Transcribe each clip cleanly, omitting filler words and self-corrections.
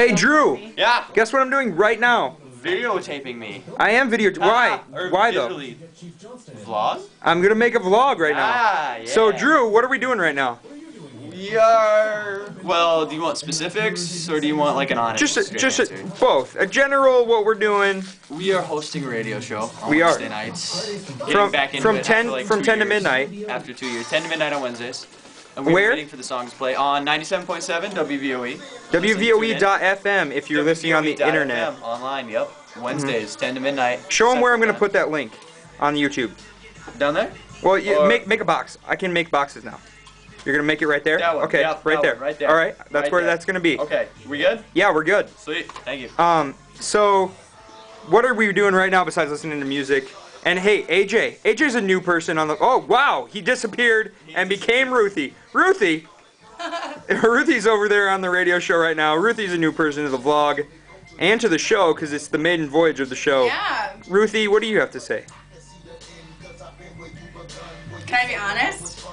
Hey, Drew. Yeah. Guess what I'm doing right now? Videotaping me. I am Why? Why though? Vlog? I'm gonna make a vlog right now. Yeah. So, Drew, what are we doing right now? We are. Well, do you want specifics or do you want like an honest? Both. A general what we're doing. We are hosting a radio show on We are. Wednesday nights. From 10 to midnight. After 2 years, 10 to midnight on Wednesdays. And we're waiting for the songs to play on 97.7 WVOE. WVOE.FM if you're listening on the internet. Online, yep. Wednesdays, 10 to midnight. Show them where I'm going to put that link on YouTube. Down there? Well, make a box. I can make boxes now. You're going to make it right there? That one. Okay, Yep, right there. right there. All right, that's Right where there. that's going to be. Okay, we good? Yeah, we're good. Sweet, thank you. So, what are we doing right now besides listening to music? And hey, AJ. AJ's a new person on the... Oh, wow. He disappeared and became Ruthie. Ruthie? Ruthie's over there on the radio show right now. Ruthie's a new person to the vlog and to the show because it's the maiden voyage of the show. Yeah. Ruthie, what do you have to say? Can I be honest?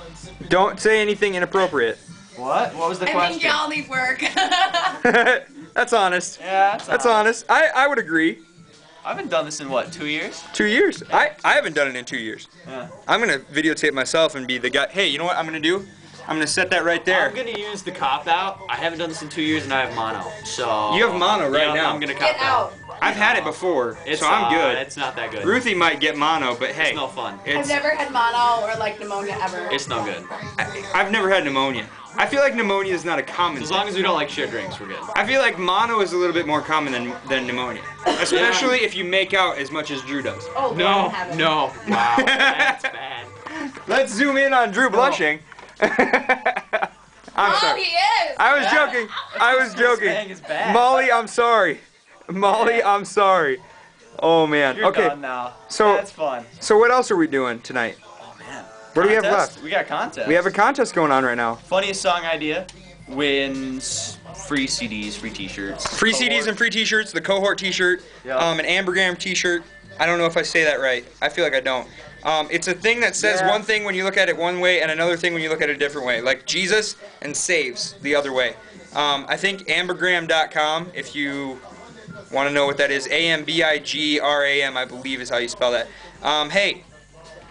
Don't say anything inappropriate. What? What was the I question? think y'all need work. That's honest. Yeah, that's honest. I would agree. I haven't done this in what, 2 years? 2 years. I haven't done it in 2 years. Yeah. I'm gonna videotape myself and be the guy. Hey, you know what I'm gonna do? I'm gonna set that right there. I'm gonna use the cop out. I haven't done this in 2 years and I have mono. So You have mono right now. I'm gonna cop Get out. I've had it before, so I'm good. It's not that good. Ruthie might get mono, but hey, It's no fun. I've never had mono or like pneumonia ever. It's no good. I've never had pneumonia. I feel like pneumonia is not a common As long as we don't like shared drinks, we're good. I feel like mono is a little bit more common than pneumonia. Especially if you make out as much as Drew does. Oh, No, God, no. Wow, that's bad. Let's zoom in on Drew blushing. I'm sorry. He is. I was joking. I was joking. This thing is bad. Molly, I'm sorry. Molly, I'm sorry. Oh man. You're Okay. done now. So That's fun. So what else are we doing tonight? Oh man. What do we have Contest? left? We got a contest. We have a contest going on right now. Funniest song idea wins free CDs, free T-shirts. Free CDs and free T-shirts. The cohort T-shirt. Yeah. An Ambergram T-shirt. I don't know if I say that right. I feel like I don't. It's a thing that says one thing when you look at it one way and another thing when you look at it a different way. Like Jesus and saves the other way. I think ambergram.com, if you want to know what that is. AMBIGRAM, I believe is how you spell that. Hey,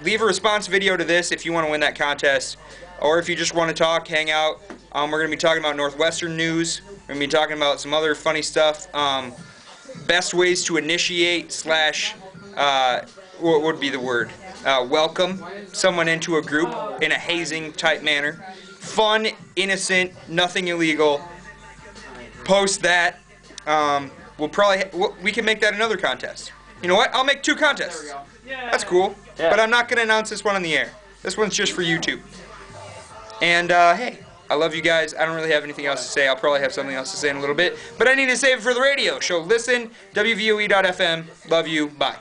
leave a response video to this if you want to win that contest. Or if you just want to talk, hang out. We're going to be talking about Northwestern news. We're going to be talking about some other funny stuff. Best ways to initiate slash, what would be the word? Welcome someone into a group in a hazing type manner. Fun, innocent, nothing illegal. Post that. We can make that another contest. You know what? I'll make 2 contests. That's cool. Yeah. But I'm not going to announce this one on the air. This one's just for YouTube. And hey, I love you guys. I don't really have anything else to say. I'll probably have something else to say in a little bit. But I need to save it for the radio show. Listen, WVOE.FM. Love you. Bye.